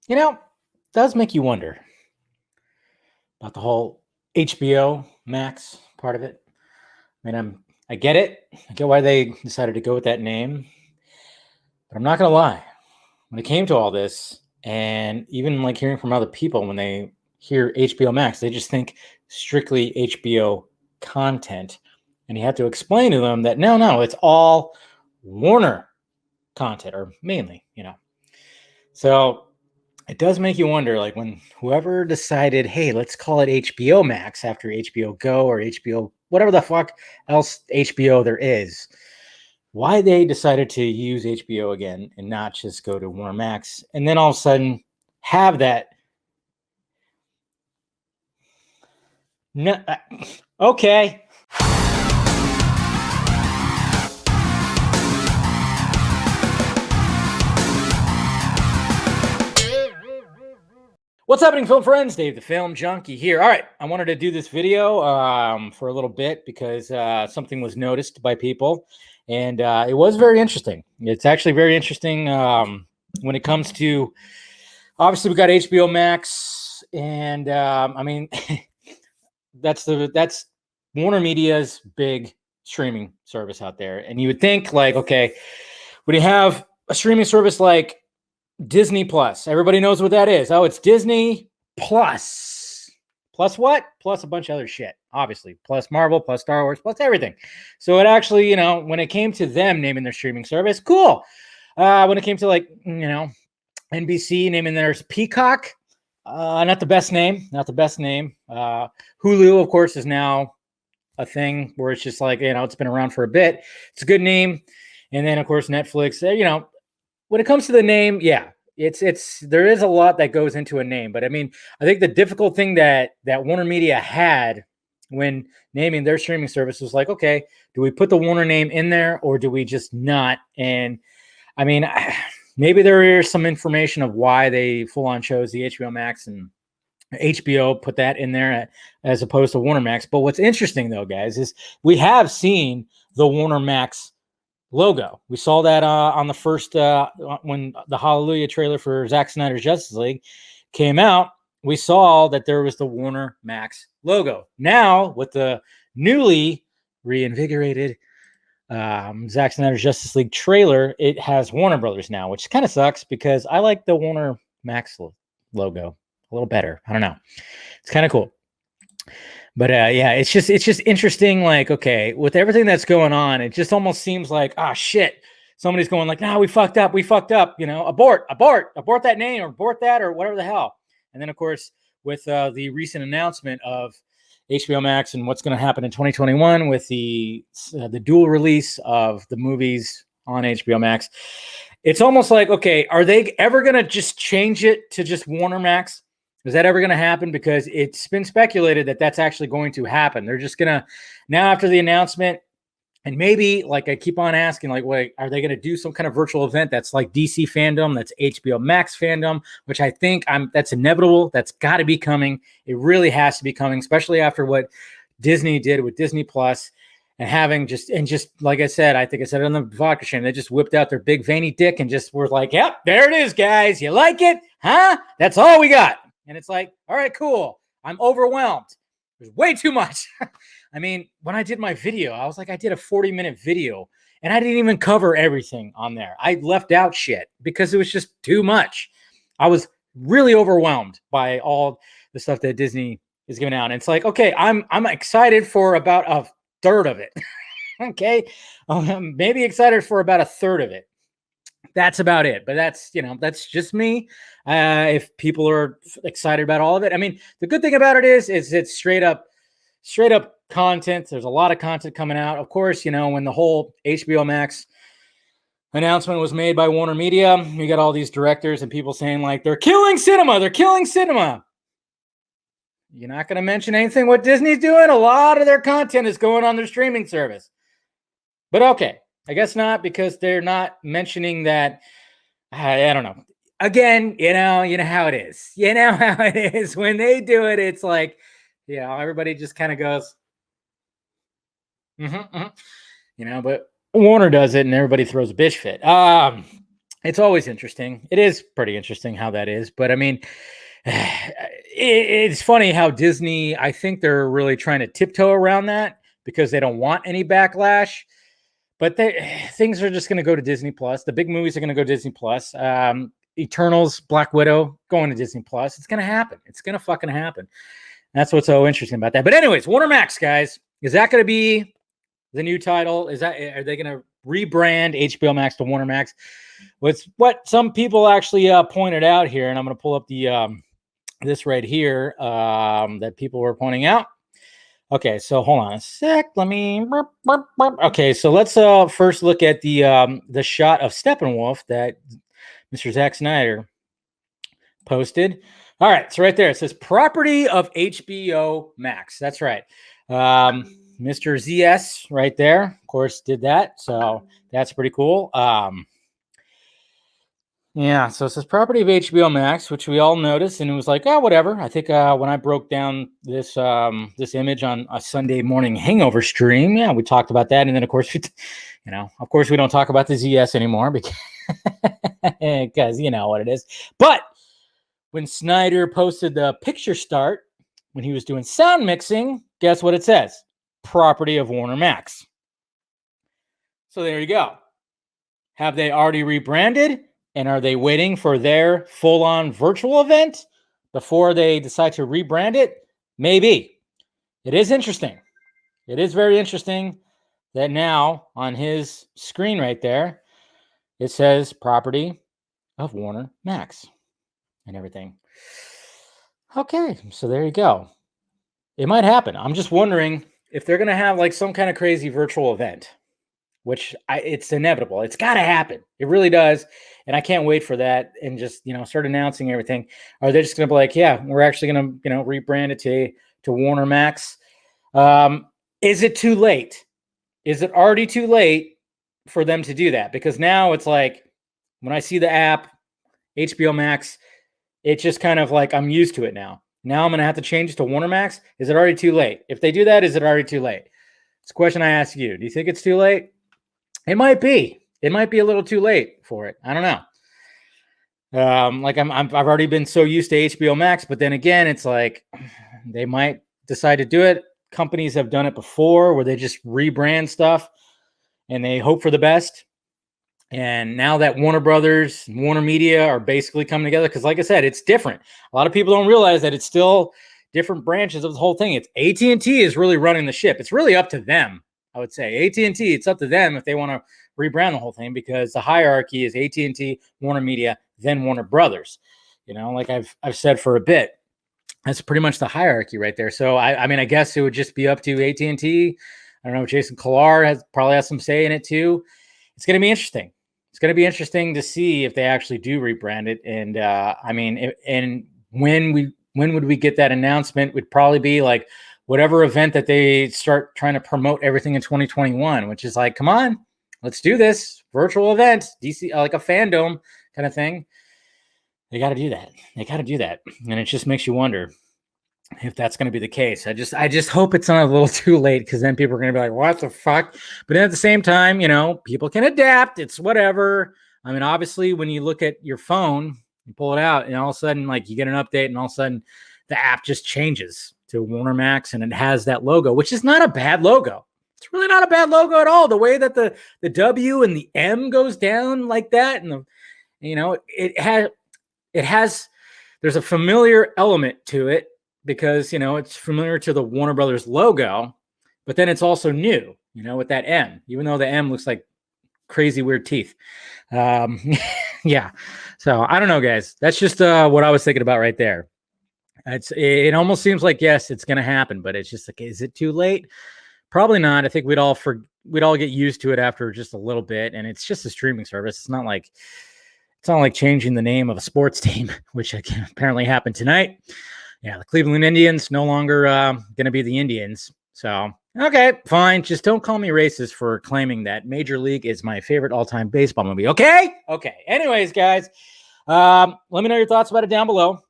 You know, does make you wonder about the whole HBO Max part of it. I mean, I get it. I get why they decided to go with that name, but I'm not gonna lie. When it came to all this, and even like hearing from other people when they hear HBO Max, they just think strictly HBO content, and you have to explain to them that no, it's all Warner content, or mainly. So it does make you wonder, like when whoever decided, hey, let's call it HBO Max after HBO Go or HBO, whatever the fuck else HBO there is, why they decided to use HBO again and not just go to Warner Max and then all of a sudden have that. No, okay. What's happening, film friends? Dave the Film Junkie here. All right, I wanted to do this video for a little bit because something was noticed by people, and it was very interesting. It's actually very interesting when it comes to, obviously, we got HBO Max, and I mean, that's Warner Media's big streaming service out there, and you would think like, okay, when you have a streaming service like Disney Plus. Everybody knows what that is. Oh, it's Disney Plus. Plus what? Plus a bunch of other shit, obviously. Plus Marvel, plus Star Wars, plus everything. So it actually, when it came to them naming their streaming service, cool. When it came to NBC naming theirs Peacock, not the best name. Not the best name. Hulu, of course, is now a thing where it's just like, it's been around for a bit. It's a good name. And then, of course, Netflix, when it comes to the name, yeah, it's there is a lot that goes into a name. But I mean, I think the difficult thing that Warner Media had when naming their streaming service was like, okay, do we put the Warner name in there or do we just not? And I mean, maybe there is some information of why they full on chose the HBO Max and HBO put that in there as opposed to Warner Max. But what's interesting though, guys, is we have seen the Warner Max logo. We saw that on the first when the Hallelujah trailer for Zack Snyder's Justice League came out. We saw that there was the Warner Max logo. Now with the newly reinvigorated Zack Snyder's Justice League trailer, it has Warner Brothers now, which kind of sucks because I like the Warner Max logo a little better. I don't know. It's kind of cool. But yeah, it's just interesting. Like, okay, with everything that's going on, it just almost seems like, ah, shit. Somebody's going like, "No, we fucked up. We fucked up." Abort that name, or abort that, or whatever the hell. And then, of course, with the recent announcement of HBO Max and what's going to happen in 2021 with the dual release of the movies on HBO Max, it's almost like, okay, are they ever going to just change it to just Warner Max? Is that ever going to happen? Because it's been speculated that that's actually going to happen. They're just going to, now after the announcement, and maybe, like I keep on asking, like, wait, are they going to do some kind of virtual event that's like DC fandom, that's HBO Max fandom, which I think that's inevitable. That's got to be coming. It really has to be coming, especially after what Disney did with Disney Plus. And having just like I said, I think I said it on the vodka stream, they just whipped out their big veiny dick and just were like, yep, there it is, guys. You like it? Huh? That's all we got. And it's like, all right, cool. I'm overwhelmed. There's way too much. I mean, when I did my video, I was like, I did a 40-minute video and I didn't even cover everything on there. I left out shit because it was just too much. I was really overwhelmed by all the stuff that Disney is giving out. And it's like, okay, I'm excited for about a third of it. Okay. Maybe excited for about a third of it. That's about it. But that's just me. If people are excited about all of it, I mean, the good thing about it is it's straight up content. There's a lot of content coming out. Of course, when the whole HBO Max announcement was made by Warner Media, you got all these directors and people saying like, they're killing cinema. They're killing cinema. You're not going to mention anything what Disney's doing. A lot of their content is going on their streaming service. But okay, I guess not, because they're not mentioning that. I don't know. Again, you know how it is. You know how it is when they do it. It's like, everybody just kind of goes, but Warner does it, and everybody throws a bitch fit. It's always interesting. It is pretty interesting how that is. But I mean, it's funny how Disney, I think they're really trying to tiptoe around that because they don't want any backlash. But things are just going to go to Disney Plus. The big movies are going to go to Disney Plus. Eternals, Black Widow, going to Disney Plus. It's going to happen. It's going to fucking happen. That's what's so interesting about that. But anyways, Warner Max, guys, is that going to be the new title? Are they going to rebrand HBO Max to Warner Max? What's what some people actually pointed out here, and I'm going to pull up the this right here that people were pointing out. Okay, so hold on a sec. Let me. Okay, so let's first look at the shot of Steppenwolf that Mr. Zack Snyder posted. All right, so right there it says property of HBO Max. That's right. Mr. ZS right there, of course, did that. So that's pretty cool. Yeah, so it says property of HBO Max, which we all noticed, and it was like, oh, whatever. I think when I broke down this this image on a Sunday morning hangover stream, yeah, we talked about that, and then of course, of course, we don't talk about the ZS anymore because you know what it is. But when Snyder posted the picture start when he was doing sound mixing, guess what it says? Property of Warner Max. So there you go. Have they already rebranded? And are they waiting for their full-on virtual event before they decide to rebrand it? Maybe. It is interesting. It is very interesting that now on his screen right there, it says property of Warner Max and everything. Okay, so there you go. It might happen. I'm just wondering if they're going to have like some kind of crazy virtual event, which it's inevitable. It's got to happen. It really does. And I can't wait for that and just, start announcing everything. Are they just going to be like, yeah, we're actually going to, rebrand it to Warner Max? Is it too late? Is it already too late for them to do that? Because now it's like when I see the app, HBO Max, it's just kind of like I'm used to it now. Now I'm going to have to change it to Warner Max. Is it already too late? If they do that, is it already too late? It's a question I ask you. Do you think it's too late? It might be. It might be a little too late for it. I don't know. I've already been so used to HBO Max, but then again, it's like they might decide to do it. Companies have done it before where they just rebrand stuff and they hope for the best. And now that Warner Brothers and Warner Media are basically coming together, because like I said, it's different. A lot of people don't realize that it's still different branches of the whole thing. It's AT&T is really running the ship. It's really up to them, I would say. AT&T, it's up to them if they want to rebrand the whole thing, because the hierarchy is AT&T, Warner Media, then Warner Brothers. Like I've said for a bit, that's pretty much the hierarchy right there. So I mean, I guess it would just be up to AT&T. I don't know. Jason Kilar probably has some say in it too. It's going to be interesting. It's going to be interesting to see if they actually do rebrand it. And I mean, and when would we get that announcement? Would probably be like whatever event that they start trying to promote everything in 2021, which is like, come on, let's do this virtual event, DC, like a fandom kind of thing. They got to do that. They got to do that. And it just makes you wonder if that's going to be the case. I just hope it's not a little too late, because then people are going to be like, what the fuck? But at the same time, people can adapt. It's whatever. I mean, obviously, when you look at your phone, you pull it out, and all of a sudden, like, you get an update, and all of a sudden, the app just changes to Warner Max, and it has that logo, which is not a bad logo. It's really not a bad logo at all. The way that the W and the M goes down like that, and it has there's a familiar element to it, because it's familiar to the Warner Brothers logo, but then it's also new, with that M, even though the M looks like crazy weird teeth. Yeah. So I don't know, guys. That's just what I was thinking about right there. It almost seems like, yes, it's going to happen, but it's just like, is it too late? Probably not. I think we'd all get used to it after just a little bit, and it's just a streaming service. It's not like changing the name of a sports team, which apparently happened tonight. Yeah, the Cleveland Indians no longer going to be the Indians. So, okay, fine. Just don't call me racist for claiming that Major League is my favorite all-time baseball movie. Okay? Okay. Anyways, guys, let me know your thoughts about it down below.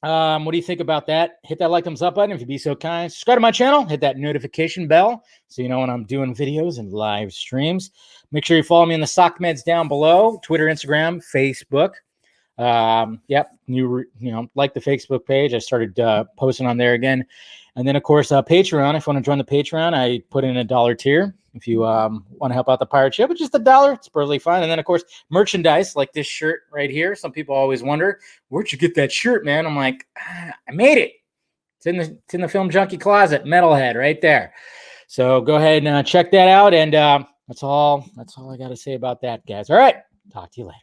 What do you think about that? Hit that like, thumbs up button if you'd be so kind. Subscribe to my channel. Hit that notification bell so you know when I'm doing videos and live streams. Make sure you follow me in the sock meds down below: Twitter, Instagram, Facebook. Yep, like the Facebook page. I started posting on there again. And then, of course, Patreon. If you want to join the Patreon, I put in a $1 tier. If you want to help out the pirate ship, it's just $1. It's perfectly fine. And then, of course, merchandise like this shirt right here. Some people always wonder, where'd you get that shirt, man? I'm like, I made it. It's in the Film Junkie closet, Metalhead, right there. So go ahead and check that out. And that's all I got to say about that, guys. All right, talk to you later.